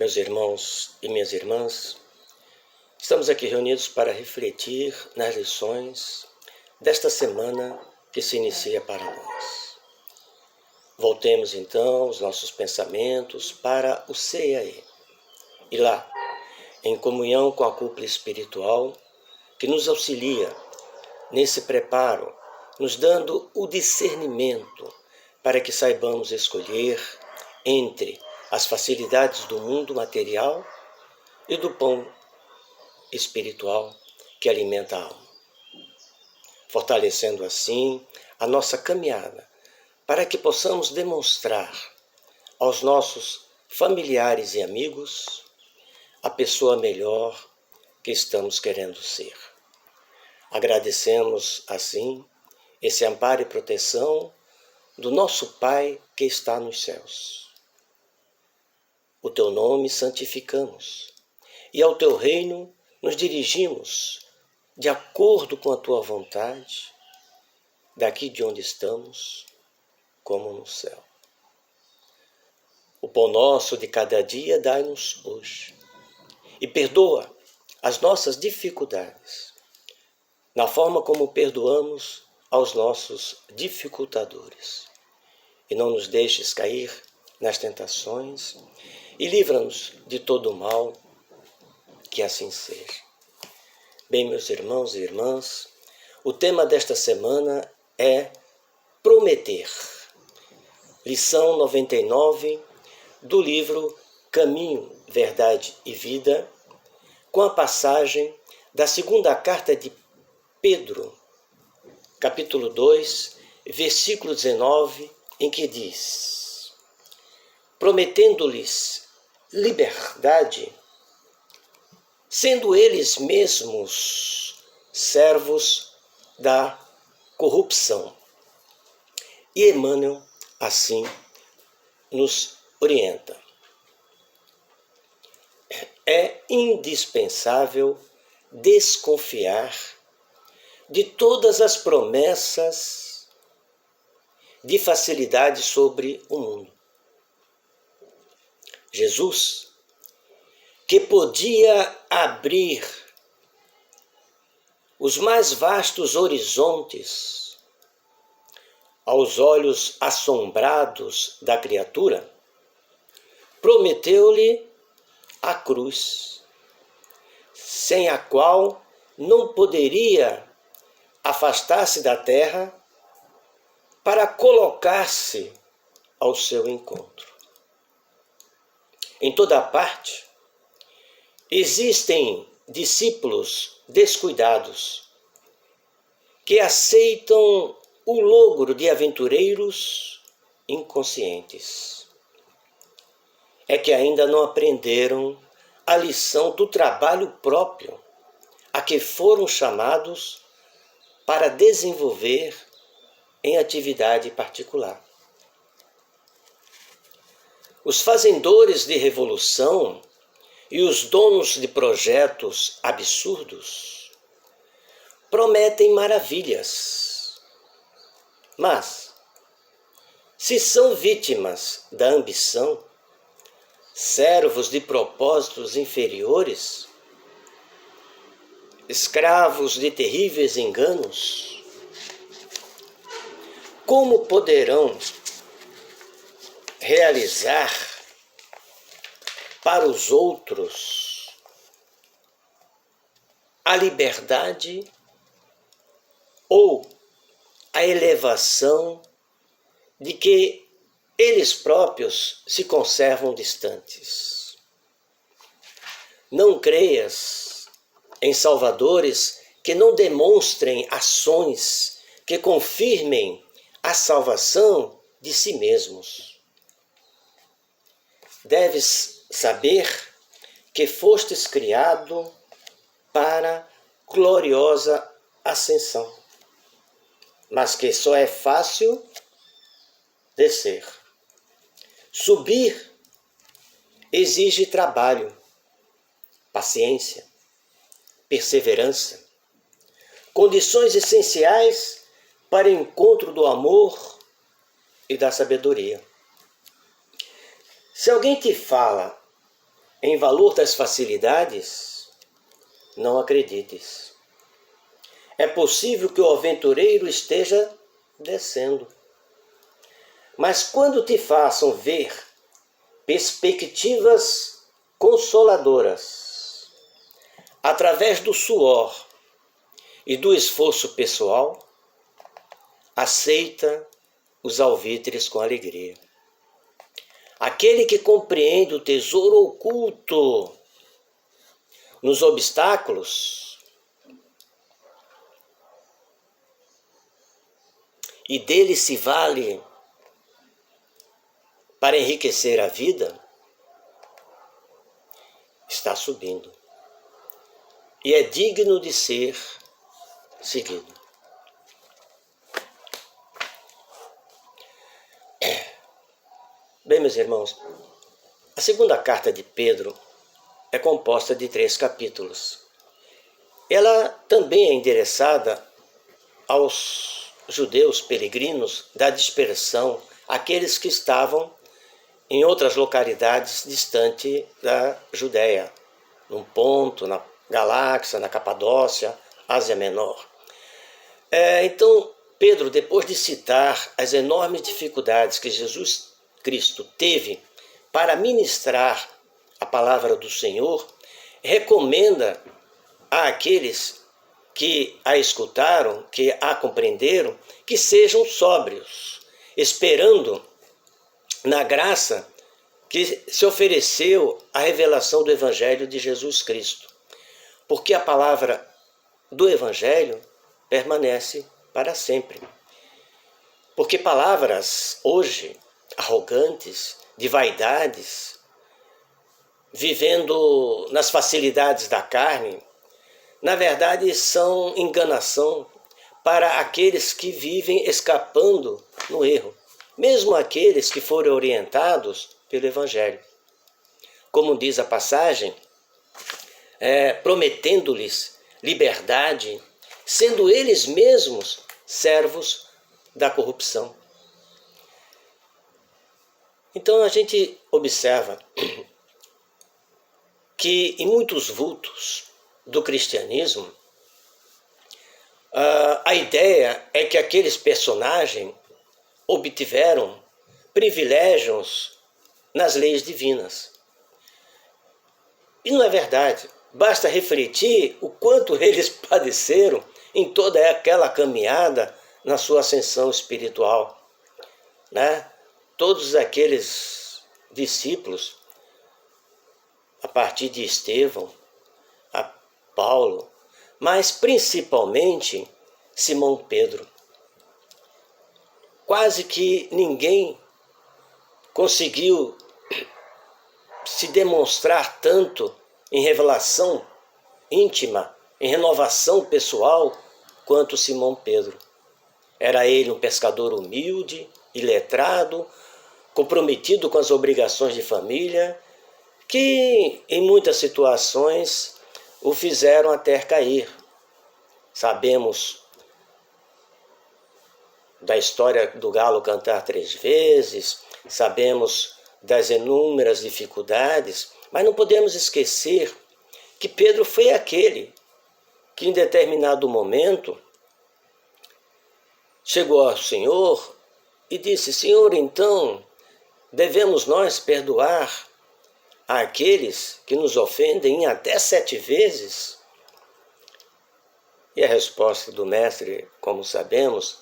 Meus irmãos e minhas irmãs, estamos aqui reunidos para refletir nas lições desta semana que se inicia para nós. Voltemos então os nossos pensamentos para o CEAE e lá, em comunhão com a cúpula espiritual que nos auxilia nesse preparo, nos dando o discernimento para que saibamos escolher entre as facilidades do mundo material e do pão espiritual que alimenta a alma, fortalecendo assim a nossa caminhada para que possamos demonstrar aos nossos familiares e amigos a pessoa melhor que estamos querendo ser. Agradecemos assim esse amparo e proteção do nosso Pai que está nos céus. O teu nome santificamos, e ao teu reino nos dirigimos de acordo com a tua vontade, daqui de onde estamos, como no céu. O pão nosso de cada dia dai-nos hoje, e perdoa as nossas dificuldades, na forma como perdoamos aos nossos dificultadores. E não nos deixes cair nas tentações, e livra-nos de todo o mal, que assim seja. Bem, meus irmãos e irmãs, o tema desta semana é prometer. Lição 99 do livro Caminho, Verdade e Vida, com a passagem da segunda carta de Pedro, capítulo 2, versículo 19, em que diz: prometendo-lhes liberdade, sendo eles mesmos servos da corrupção. E Emmanuel assim nos orienta. É indispensável desconfiar de todas as promessas de facilidade sobre o mundo. Jesus, que podia abrir os mais vastos horizontes aos olhos assombrados da criatura, prometeu-lhe a cruz, sem a qual não poderia afastar-se da terra para colocar-se ao seu encontro. Em toda parte, existem discípulos descuidados que aceitam o logro de aventureiros inconscientes. É que ainda não aprenderam a lição do trabalho próprio a que foram chamados para desenvolver em atividade particular. Os fazendores de revolução e os donos de projetos absurdos prometem maravilhas, mas, se são vítimas da ambição, servos de propósitos inferiores, escravos de terríveis enganos, como poderão realizar para os outros a liberdade ou a elevação de que eles próprios se conservam distantes? Não creias em salvadores que não demonstrem ações que confirmem a salvação de si mesmos. Deves saber que fostes criado para gloriosa ascensão, mas que só é fácil descer. Subir exige trabalho, paciência, perseverança, condições essenciais para o encontro do amor e da sabedoria. Se alguém te fala em valor das facilidades, não acredites. É possível que o aventureiro esteja descendo. Mas quando te façam ver perspectivas consoladoras, através do suor e do esforço pessoal, aceita os alvitres com alegria. Aquele que compreende o tesouro oculto nos obstáculos e dele se vale para enriquecer a vida, está subindo e é digno de ser seguido. Bem, meus irmãos, a segunda carta de Pedro é composta de 3 capítulos. Ela também é endereçada aos judeus peregrinos da dispersão, aqueles que estavam em outras localidades distantes da Judéia, num ponto, na Galáxia, na Capadócia, Ásia Menor. Então, Pedro, depois de citar as enormes dificuldades que Jesus Cristo teve para ministrar a palavra do Senhor, recomenda àqueles que a escutaram, que a compreenderam, que sejam sóbrios, esperando na graça que se ofereceu a revelação do Evangelho de Jesus Cristo. Porque a palavra do Evangelho permanece para sempre. Porque palavras hoje arrogantes, de vaidades, vivendo nas facilidades da carne, na verdade são enganação para aqueles que vivem escapando no erro, mesmo aqueles que foram orientados pelo Evangelho. Como diz a passagem, prometendo-lhes liberdade, sendo eles mesmos servos da corrupção. Então a gente observa que em muitos vultos do cristianismo, a ideia é que aqueles personagens obtiveram privilégios nas leis divinas. E não é verdade. Basta refletir o quanto eles padeceram em toda aquela caminhada na sua ascensão espiritual, né? Todos aqueles discípulos, a partir de Estevão, a Paulo, mas principalmente Simão Pedro. Quase que ninguém conseguiu se demonstrar tanto em revelação íntima, em renovação pessoal, quanto Simão Pedro. Era ele um pescador humilde, iletrado, comprometido com as obrigações de família, que em muitas situações o fizeram até cair. Sabemos da história do galo cantar 3 vezes, sabemos das inúmeras dificuldades, mas não podemos esquecer que Pedro foi aquele que em determinado momento chegou ao Senhor e disse: Senhor, então devemos nós perdoar àqueles que nos ofendem em até 7 vezes? E a resposta do mestre, como sabemos,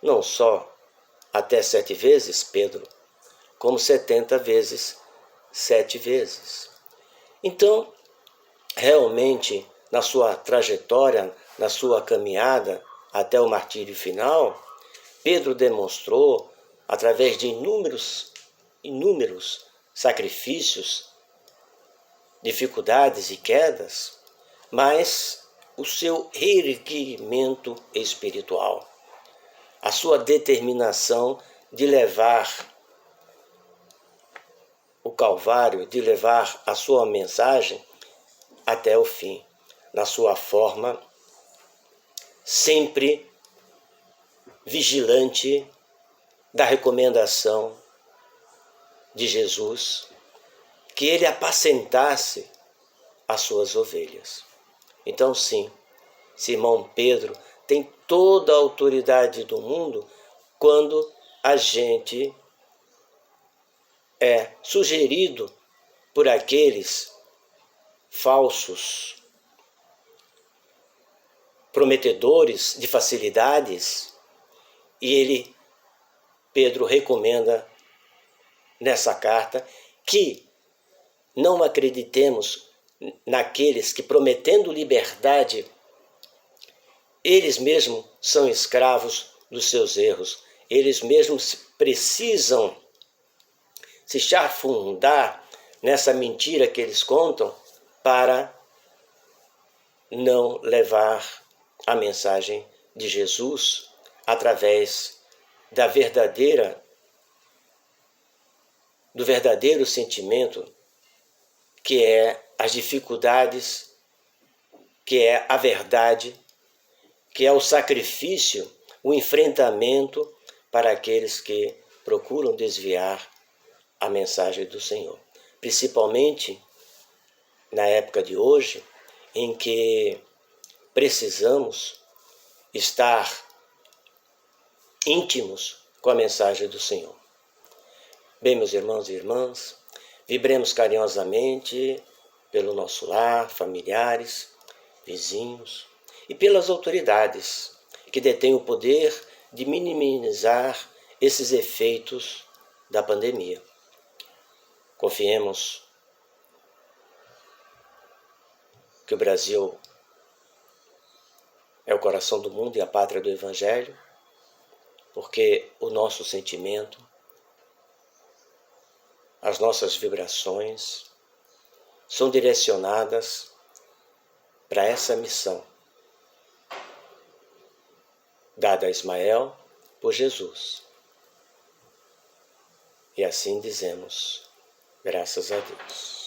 não só até 7 vezes, Pedro, como 70 vezes, 7 vezes. Então, realmente, na sua trajetória, na sua caminhada até o martírio final, Pedro demonstrou, através de inúmeros sacrifícios, dificuldades e quedas, mas o seu reerguimento espiritual, a sua determinação de levar o Calvário, de levar a sua mensagem até o fim, na sua forma sempre vigilante da recomendação de Jesus, que ele apacentasse as suas ovelhas. Então, sim, Simão Pedro tem toda a autoridade do mundo quando a gente é sugerido por aqueles falsos prometedores de facilidades, e Pedro recomenda nessa carta que não acreditemos naqueles que, prometendo liberdade, eles mesmos são escravos dos seus erros. Eles mesmos precisam se chafurdar nessa mentira que eles contam para não levar a mensagem de Jesus através do verdadeiro sentimento, que é as dificuldades, que é a verdade, que é o sacrifício, o enfrentamento para aqueles que procuram desviar a mensagem do Senhor. Principalmente na época de hoje, em que precisamos estar íntimos com a mensagem do Senhor. Bem, meus irmãos e irmãs, vibremos carinhosamente pelo nosso lar, familiares, vizinhos e pelas autoridades que detêm o poder de minimizar esses efeitos da pandemia. Confiemos que o Brasil é o coração do mundo e a pátria do Evangelho, porque o nosso sentimento, as nossas vibrações são direcionadas para essa missão dada a Ismael por Jesus. E assim dizemos, graças a Deus.